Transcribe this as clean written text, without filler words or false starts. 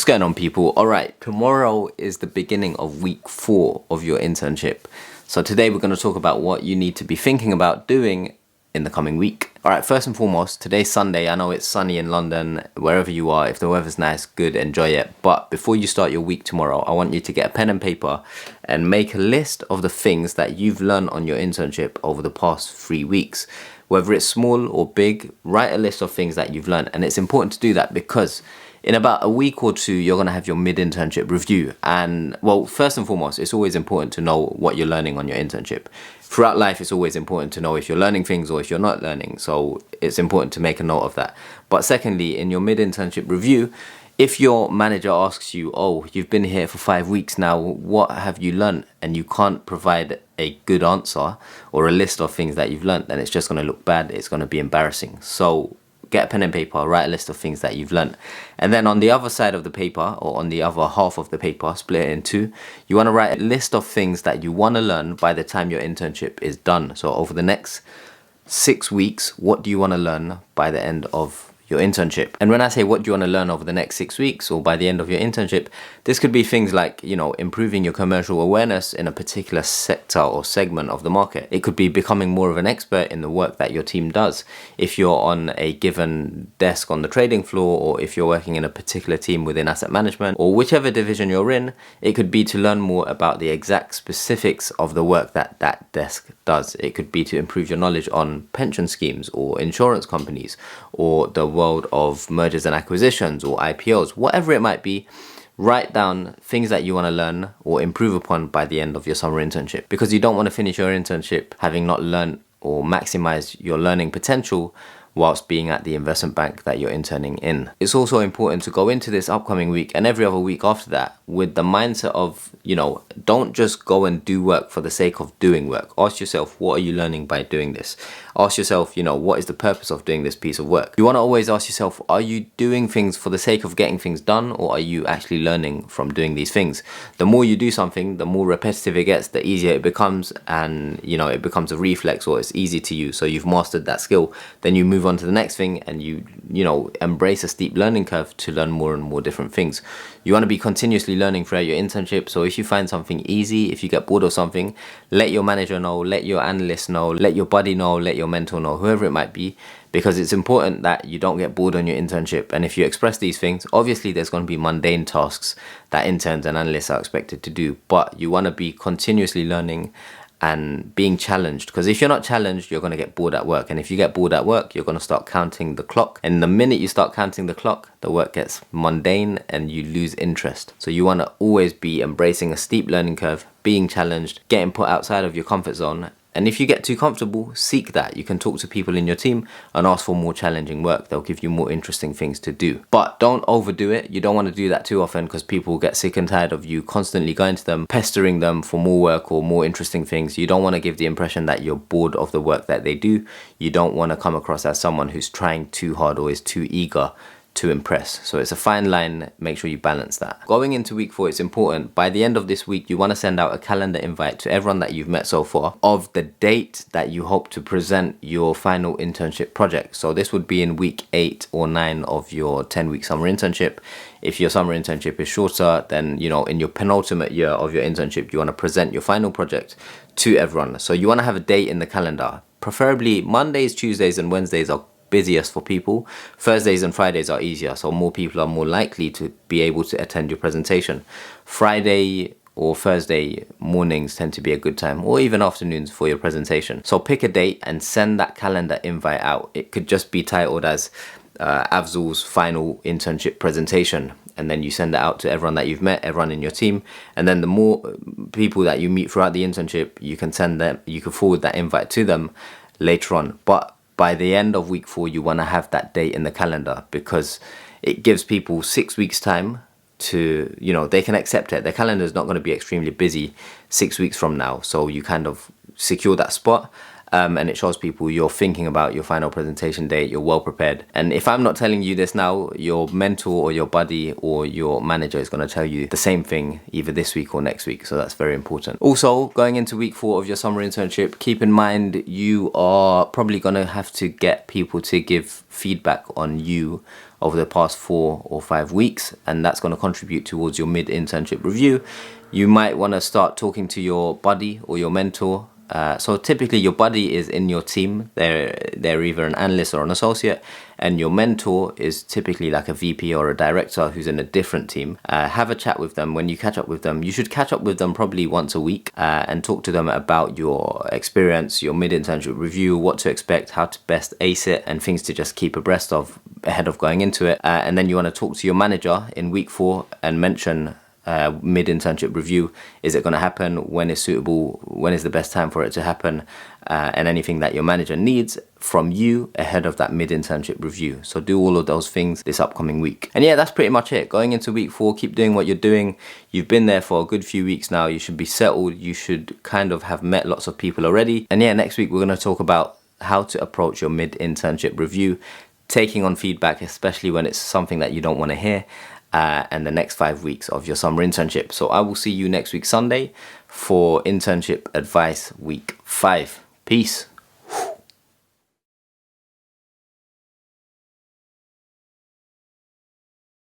What's going on, people? Alright, tomorrow is the beginning of week 4 of your internship. So today we're going to talk about what you need to be thinking about doing in the coming week. Alright, first and foremost, today's Sunday. I know it's sunny in London, wherever you are. If the weather's nice, good, enjoy it. But before you start your week tomorrow, I want you to get a pen and paper and make a list of the things that you've learned on your internship over the past 3 weeks. Whether it's small or big, write a list of things that you've learned. And it's important to do that because in about a week or two, you're going to have your mid-internship review. And, well, first and foremost, it's always important to know what you're learning on your internship. Throughout life, it's always important to know if you're learning things or if you're not learning. So it's important to make a note of that. But secondly, in your mid-internship review, if your manager asks you, oh, you've been here for 5 weeks now, what have you learned? And you can't provide a good answer or a list of things that you've learned, then it's just going to look bad. It's going to be embarrassing. So get a pen and paper, write a list of things that you've learned. And then on the other side of the paper, or on the other half of the paper, split it in two, you want to write a list of things that you want to learn by the time your internship is done. So over the next 6 weeks, what do you want to learn by the end of your internship? And when I say what do you want to learn over the next 6 weeks or by the end of your internship, this could be things like, improving your commercial awareness in a particular sector or segment of the market. It could be becoming more of an expert in the work that your team does. If you're on a given desk on the trading floor, or if you're working in a particular team within asset management, or whichever division you're in, it could be to learn more about the exact specifics of the work that that desk does. It could be to improve your knowledge on pension schemes or insurance companies or the world of mergers and acquisitions or IPOs, whatever it might be. Write down things that you want to learn or improve upon by the end of your summer internship, because you don't want to finish your internship having not learned or maximize your learning potential whilst being at the investment bank that you're interning in. It's also important to go into this upcoming week and every other week after that with the mindset of, don't just go and do work for the sake of doing work. Ask yourself, what are you learning by doing this? Ask yourself, what is the purpose of doing this piece of work? You want to always ask yourself, are you doing things for the sake of getting things done, or are you actually learning from doing these things? The more you do something, the more repetitive it gets, the easier it becomes, and it becomes a reflex, or it's easy to you. So you've mastered that skill. Then you move on to the next thing and you embrace a steep learning curve to learn more and more different things. You want to be continuously learning throughout your internship. So if you find something easy, if you get bored of something, let your manager know, let your analyst know, let your buddy know, let your mentor know, whoever it might be, because it's important that you don't get bored on your internship. And if you express these things, obviously there's going to be mundane tasks that interns and analysts are expected to do, but you want to be continuously learning and being challenged, because if you're not challenged, you're going to get bored at work. And if you get bored at work, you're going to start counting the clock. And the minute you start counting the clock, the work gets mundane and you lose interest. So you want to always be embracing a steep learning curve, being challenged, getting put outside of your comfort zone. And if you get too comfortable, seek that. You can talk to people in your team and ask for more challenging work. They'll give you more interesting things to do. But don't overdo it. You don't want to do that too often, because people get sick and tired of you constantly going to them, pestering them for more work or more interesting things. You don't want to give the impression that you're bored of the work that they do. You don't want to come across as someone who's trying too hard or is too eager to impress. So it's a fine line. Make sure you balance that. Going into week 4, it's important. By the end of this week, you want to send out a calendar invite to everyone that you've met so far of the date that you hope to present your final internship project. So this would be in week 8 or 9 of your 10-week summer internship. If your summer internship is shorter, then in your penultimate year of your internship, you want to present your final project to everyone. So you want to have a date in the calendar. Preferably Mondays, Tuesdays and Wednesdays are busiest for people. Thursdays and Fridays are easier, so more people are more likely to be able to attend your presentation. Friday or Thursday mornings tend to be a good time, or even afternoons for your presentation. So pick a date and send that calendar invite out. It could just be titled as Afzal's final internship presentation, and then you send it out to everyone that you've met, everyone in your team. And then the more people that you meet throughout the internship, you can forward that invite to them later on. But by the end of week 4, you want to have that date in the calendar, because it gives people 6 weeks time to, they can accept it. Their calendar is not going to be extremely busy 6 weeks from now. So you kind of secure that spot. And it shows people you're thinking about your final presentation date, you're well prepared. And if I'm not telling you this now, your mentor or your buddy or your manager is going to tell you the same thing either this week or next week. So that's very important. Also, going into week 4 of your summer internship, keep in mind you are probably going to have to get people to give feedback on you over the past 4 or 5 weeks, and that's going to contribute towards your mid-internship review. You might want to start talking to your buddy or your mentor. So typically your buddy is in your team. They're either an analyst or an associate, and your mentor is typically like a VP or a director who's in a different team. Have a chat with them. When you catch up with them, you should catch up with them probably once a week and talk to them about your experience, your mid-internship review, what to expect, how to best ace it, and things to just keep abreast of ahead of going into it. And then you want to talk to your manager in week 4 and mention mid-internship review. Is it going to happen? When is suitable? When is the best time for it to happen? And anything that your manager needs from you ahead of that mid-internship review. So do all of those things this upcoming week. And yeah, that's pretty much it. Going into week 4, keep doing what you're doing. You've been there for a good few weeks now. You should be settled. You should kind of have met lots of people already. And yeah, next week we're going to talk about how to approach your mid-internship review, taking on feedback, especially when it's something that you don't want to hear, and the next 5 weeks of your summer internship. So I will see you next week Sunday for internship advice week 5. Peace.